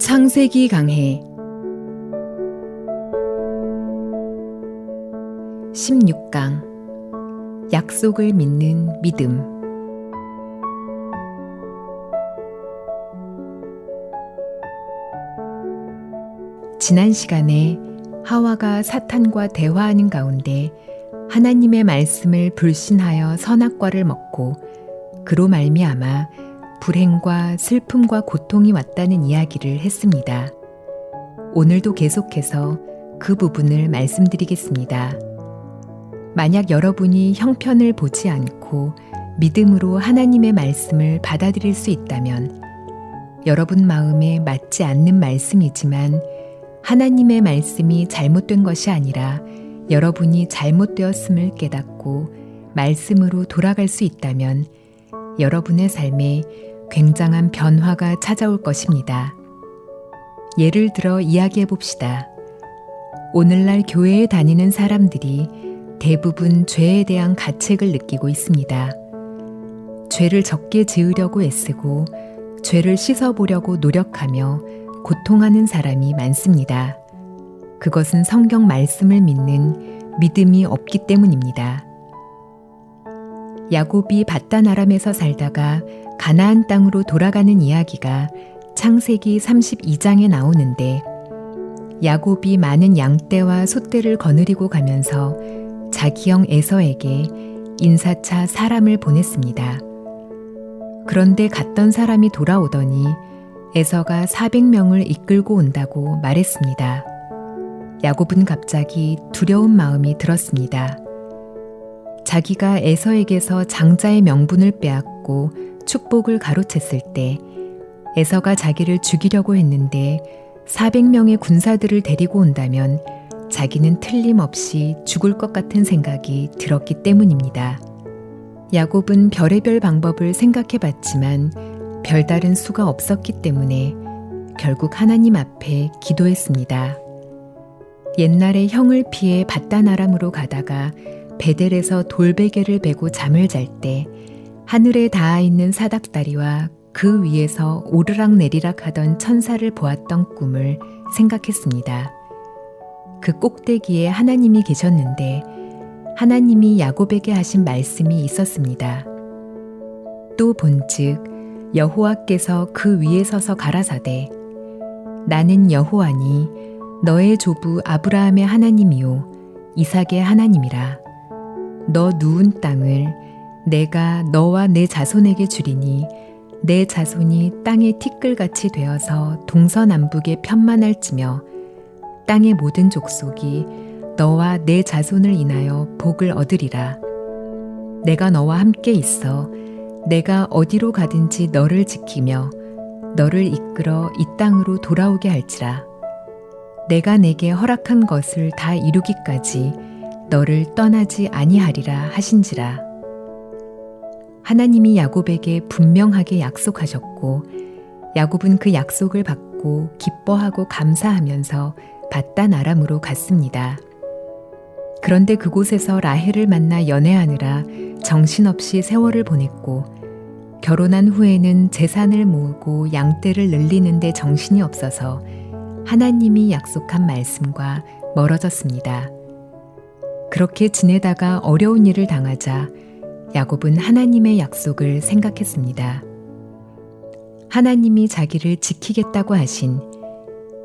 창세기 강해 16강 약속을 믿는 믿음. 지난 시간에 하와가 사탄과 대화하는 가운데 하나님의 말씀을 불신하여 선악과를 먹고 그로 말미암아 불행과 슬픔과 고통이 왔다는 이야기를 했습니다. 오늘도 계속해서 그 부분을 말씀드리겠습니다. 만약 여러분이 형편을 보지 않고 믿음으로 하나님의 말씀을 받아들일 수 있다면 여러분 마음에 맞지 않는 말씀이지만 하나님의 말씀이 잘못된 것이 아니라 여러분이 잘못되었음을 깨닫고 말씀으로 돌아갈 수 있다면 여러분의 삶에 굉장한 변화가 찾아올 것입니다. 예를 들어 이야기해 봅시다. 오늘날 교회에 다니는 사람들이 대부분 죄에 대한 가책을 느끼고 있습니다. 죄를 적게 지으려고 애쓰고 죄를 씻어보려고 노력하며 고통하는 사람이 많습니다. 그것은 성경 말씀을 믿는 믿음이 없기 때문입니다. 야곱이 밧단 아람에서 살다가 가나안 땅으로 돌아가는 이야기가 창세기 32장에 나오는데 야곱이 많은 양떼와 소떼를 거느리고 가면서 자기 형 에서에게 인사차 사람을 보냈습니다. 그런데 갔던 사람이 돌아오더니 에서가 400명을 이끌고 온다고 말했습니다. 야곱은 갑자기 두려운 마음이 들었습니다. 자기가 에서에게서 장자의 명분을 빼앗고 축복을 가로챘을 때 에서가 자기를 죽이려고 했는데 400명의 군사들을 데리고 온다면 자기는 틀림없이 죽을 것 같은 생각이 들었기 때문입니다. 야곱은 별의별 방법을 생각해 봤지만 별다른 수가 없었기 때문에 결국 하나님 앞에 기도했습니다. 옛날에 형을 피해 밧단 아람으로 가다가 베델에서 돌베개를 베고 잠을 잘 때 하늘에 닿아 있는 사닥다리와 그 위에서 오르락 내리락 하던 천사를 보았던 꿈을 생각했습니다. 그 꼭대기에 하나님이 계셨는데 하나님이 야곱에게 하신 말씀이 있었습니다. 또 본즉 여호와께서 그 위에 서서 가라사대 나는 여호와니 너의 조부 아브라함의 하나님이요 이삭의 하나님이라. 너 누운 땅을 내가 너와 내 자손에게 주리니 내 자손이 땅의 티끌같이 되어서 동서남북에 편만할지며 땅의 모든 족속이 너와 내 자손을 인하여 복을 얻으리라. 내가 너와 함께 있어 내가 어디로 가든지 너를 지키며 너를 이끌어 이 땅으로 돌아오게 할지라. 내가 내게 허락한 것을 다 이루기까지 너를 떠나지 아니하리라 하신지라. 하나님이 야곱에게 분명하게 약속하셨고 야곱은 그 약속을 받고 기뻐하고 감사하면서 밧단 아람으로 갔습니다. 그런데 그곳에서 라헬을 만나 연애하느라 정신없이 세월을 보냈고 결혼한 후에는 재산을 모으고 양떼를 늘리는데 정신이 없어서 하나님이 약속한 말씀과 멀어졌습니다. 그렇게 지내다가 어려운 일을 당하자 야곱은 하나님의 약속을 생각했습니다. 하나님이 자기를 지키겠다고 하신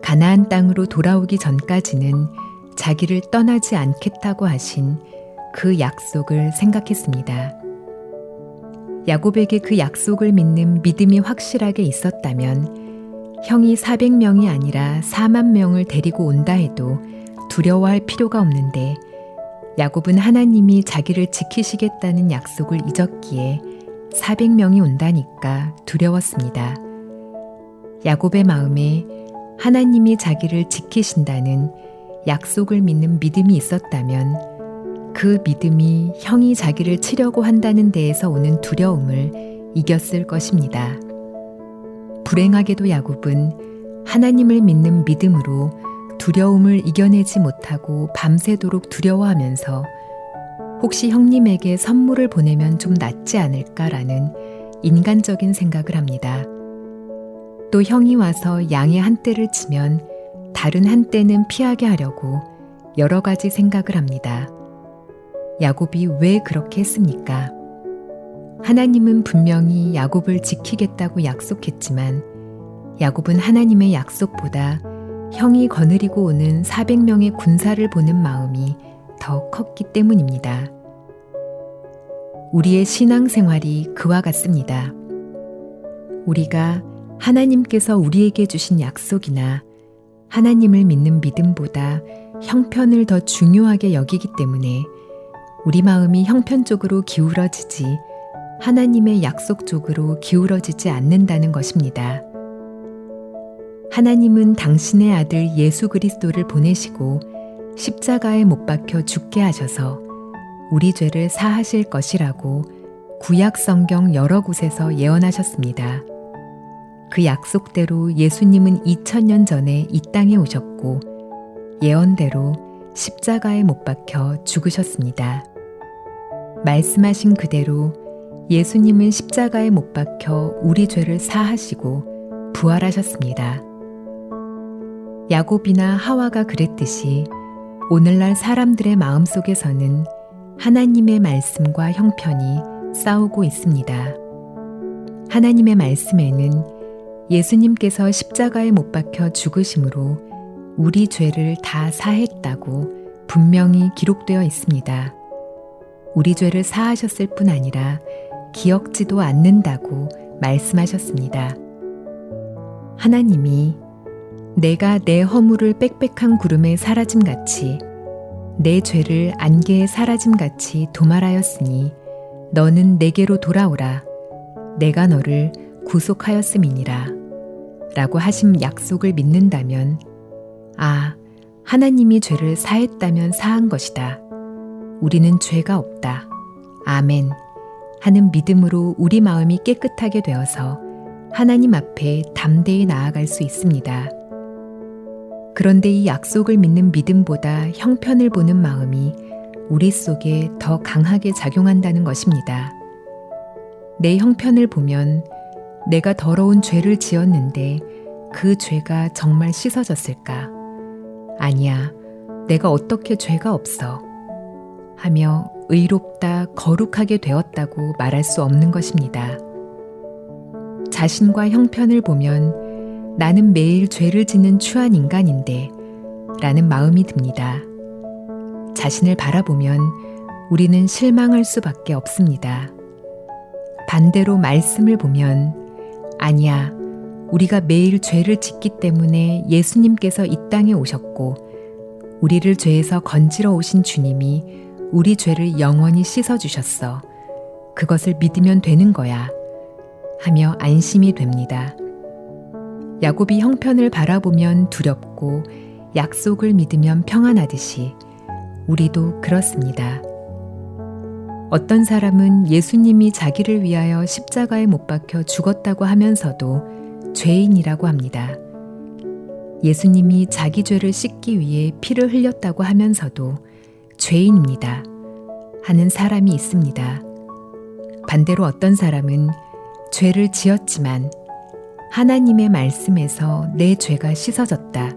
가나안 땅으로 돌아오기 전까지는 자기를 떠나지 않겠다고 하신 그 약속을 생각했습니다. 야곱에게 그 약속을 믿는 믿음이 확실하게 있었다면 형이 400명이 아니라 4만 명을 데리고 온다 해도 두려워할 필요가 없는데 야곱은 하나님이 자기를 지키시겠다는 약속을 잊었기에 400명이 온다니까 두려웠습니다. 야곱의 마음에 하나님이 자기를 지키신다는 약속을 믿는 믿음이 있었다면 그 믿음이 형이 자기를 치려고 한다는 데에서 오는 두려움을 이겼을 것입니다. 불행하게도 야곱은 하나님을 믿는 믿음으로 두려움을 이겨내지 못하고 밤새도록 두려워하면서 혹시 형님에게 선물을 보내면 좀 낫지 않을까라는 인간적인 생각을 합니다. 또 형이 와서 양의 한 떼를 치면 다른 한 떼는 피하게 하려고 여러 가지 생각을 합니다. 야곱이 왜 그렇게 했습니까? 하나님은 분명히 야곱을 지키겠다고 약속했지만 야곱은 하나님의 약속보다 형이 거느리고 오는 400명의 군사를 보는 마음이 더 컸기 때문입니다. 우리의 신앙생활이 그와 같습니다. 우리가 하나님께서 우리에게 주신 약속이나 하나님을 믿는 믿음보다 형편을 더 중요하게 여기기 때문에 우리 마음이 형편 쪽으로 기울어지지 하나님의 약속 쪽으로 기울어지지 않는다는 것입니다. 하나님은 당신의 아들 예수 그리스도를 보내시고 십자가에 못 박혀 죽게 하셔서 우리 죄를 사하실 것이라고 구약 성경 여러 곳에서 예언하셨습니다. 그 약속대로 예수님은 2000년 전에 이 땅에 오셨고 예언대로 십자가에 못 박혀 죽으셨습니다. 말씀하신 그대로 예수님은 십자가에 못 박혀 우리 죄를 사하시고 부활하셨습니다. 야곱이나 하와가 그랬듯이 오늘날 사람들의 마음속에서는 하나님의 말씀과 형편이 싸우고 있습니다. 하나님의 말씀에는 예수님께서 십자가에 못 박혀 죽으심으로 우리 죄를 다 사했다고 분명히 기록되어 있습니다. 우리 죄를 사하셨을 뿐 아니라 기억지도 않는다고 말씀하셨습니다. 하나님이 내가 내 허물을 빽빽한 구름에 사라짐같이 내 죄를 안개에 사라짐같이 도말하였으니 너는 내게로 돌아오라. 내가 너를 구속하였음이니라. 라고 하신 약속을 믿는다면 하나님이 죄를 사했다면 사한 것이다. 우리는 죄가 없다. 아멘. 하는 믿음으로 우리 마음이 깨끗하게 되어서 하나님 앞에 담대히 나아갈 수 있습니다. 그런데 이 약속을 믿는 믿음보다 형편을 보는 마음이 우리 속에 더 강하게 작용한다는 것입니다. 내 형편을 보면 내가 더러운 죄를 지었는데 그 죄가 정말 씻어졌을까? 아니야, 내가 어떻게 죄가 없어? 하며 의롭다, 거룩하게 되었다고 말할 수 없는 것입니다. 자신과 형편을 보면 나는 매일 죄를 짓는 추한 인간인데 라는 마음이 듭니다. 자신을 바라보면 우리는 실망할 수밖에 없습니다. 반대로 말씀을 보면 아니야, 우리가 매일 죄를 짓기 때문에 예수님께서 이 땅에 오셨고 우리를 죄에서 건지러 오신 주님이 우리 죄를 영원히 씻어주셨어. 그것을 믿으면 되는 거야. 하며 안심이 됩니다. 야곱이 형편을 바라보면 두렵고 약속을 믿으면 평안하듯이 우리도 그렇습니다. 어떤 사람은 예수님이 자기를 위하여 십자가에 못 박혀 죽었다고 하면서도 죄인이라고 합니다. 예수님이 자기 죄를 씻기 위해 피를 흘렸다고 하면서도 죄인입니다. 하는 사람이 있습니다. 반대로 어떤 사람은 죄를 지었지만 하나님의 말씀에서 내 죄가 씻어졌다.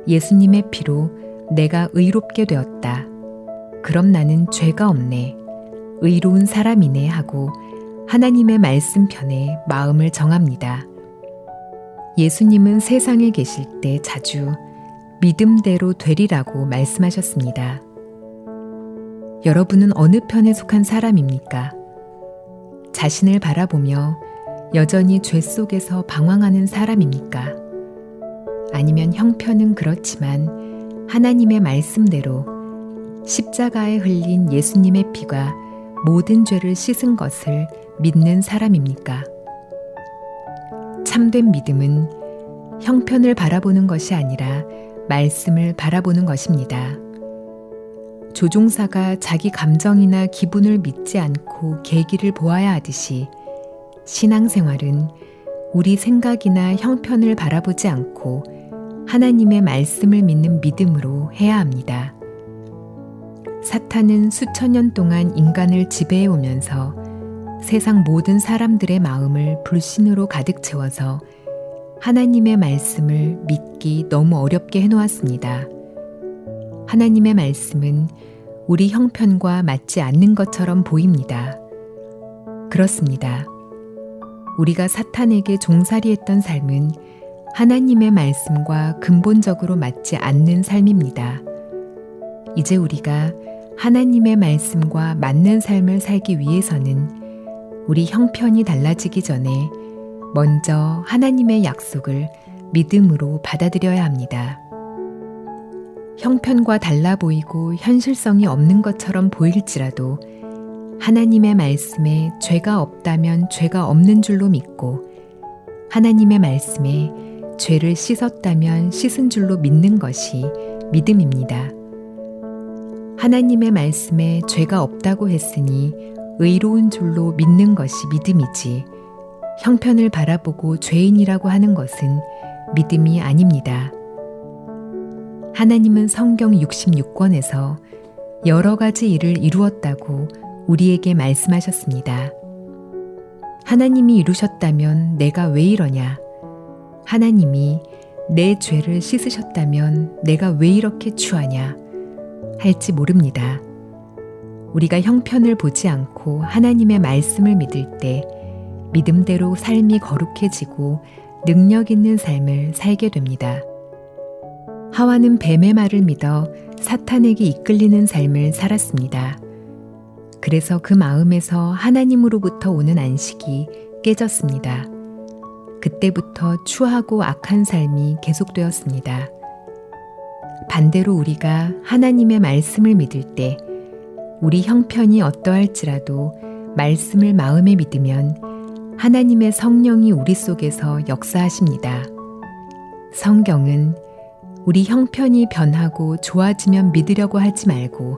예수님의 피로 내가 의롭게 되었다. 그럼 나는 죄가 없네. 의로운 사람이네 하고 하나님의 말씀 편에 마음을 정합니다. 예수님은 세상에 계실 때 자주 믿음대로 되리라고 말씀하셨습니다. 여러분은 어느 편에 속한 사람입니까? 자신을 바라보며 여전히 죄 속에서 방황하는 사람입니까? 아니면 형편은 그렇지만 하나님의 말씀대로 십자가에 흘린 예수님의 피가 모든 죄를 씻은 것을 믿는 사람입니까? 참된 믿음은 형편을 바라보는 것이 아니라 말씀을 바라보는 것입니다. 조종사가 자기 감정이나 기분을 믿지 않고 계기를 보아야 하듯이 신앙생활은 우리 생각이나 형편을 바라보지 않고 하나님의 말씀을 믿는 믿음으로 해야 합니다. 사탄은 수천 년 동안 인간을 지배해 오면서 세상 모든 사람들의 마음을 불신으로 가득 채워서 하나님의 말씀을 믿기 너무 어렵게 해놓았습니다. 하나님의 말씀은 우리 형편과 맞지 않는 것처럼 보입니다. 그렇습니다. 우리가 사탄에게 종살이했던 삶은 하나님의 말씀과 근본적으로 맞지 않는 삶입니다. 이제 우리가 하나님의 말씀과 맞는 삶을 살기 위해서는 우리 형편이 달라지기 전에 먼저 하나님의 약속을 믿음으로 받아들여야 합니다. 형편과 달라 보이고 현실성이 없는 것처럼 보일지라도 하나님의 말씀에 죄가 없다면 죄가 없는 줄로 믿고 하나님의 말씀에 죄를 씻었다면 씻은 줄로 믿는 것이 믿음입니다. 하나님의 말씀에 죄가 없다고 했으니 의로운 줄로 믿는 것이 믿음이지 형편을 바라보고 죄인이라고 하는 것은 믿음이 아닙니다. 하나님은 성경 66권에서 여러 가지 일을 이루었다고 우리에게 말씀하셨습니다. 하나님이 이루셨다면 내가 왜 이러냐? 하나님이 내 죄를 씻으셨다면 내가 왜 이렇게 추하냐? 할지 모릅니다. 우리가 형편을 보지 않고 하나님의 말씀을 믿을 때 믿음대로 삶이 거룩해지고 능력 있는 삶을 살게 됩니다. 하와는 뱀의 말을 믿어 사탄에게 이끌리는 삶을 살았습니다. 그래서 그 마음에서 하나님으로부터 오는 안식이 깨졌습니다. 그때부터 추하고 악한 삶이 계속되었습니다. 반대로 우리가 하나님의 말씀을 믿을 때 우리 형편이 어떠할지라도 말씀을 마음에 믿으면 하나님의 성령이 우리 속에서 역사하십니다. 성경은 우리 형편이 변하고 좋아지면 믿으려고 하지 말고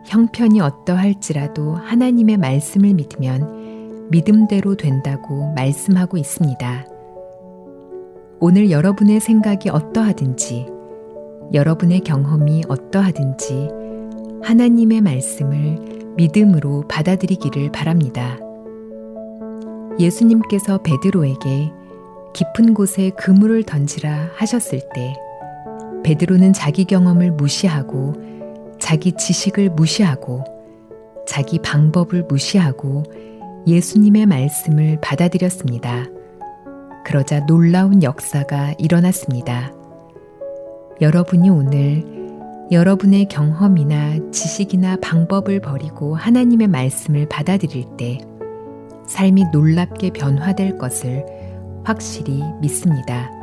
형편이 어떠할지라도 하나님의 말씀을 믿으면 믿음대로 된다고 말씀하고 있습니다. 오늘 여러분의 생각이 어떠하든지 여러분의 경험이 어떠하든지 하나님의 말씀을 믿음으로 받아들이기를 바랍니다. 예수님께서 베드로에게 깊은 곳에 그물을 던지라 하셨을 때 베드로는 자기 경험을 무시하고 자기 지식을 무시하고 자기 방법을 무시하고 예수님의 말씀을 받아들였습니다. 그러자 놀라운 역사가 일어났습니다. 여러분이 오늘 여러분의 경험이나 지식이나 방법을 버리고 하나님의 말씀을 받아들일 때 삶이 놀랍게 변화될 것을 확실히 믿습니다.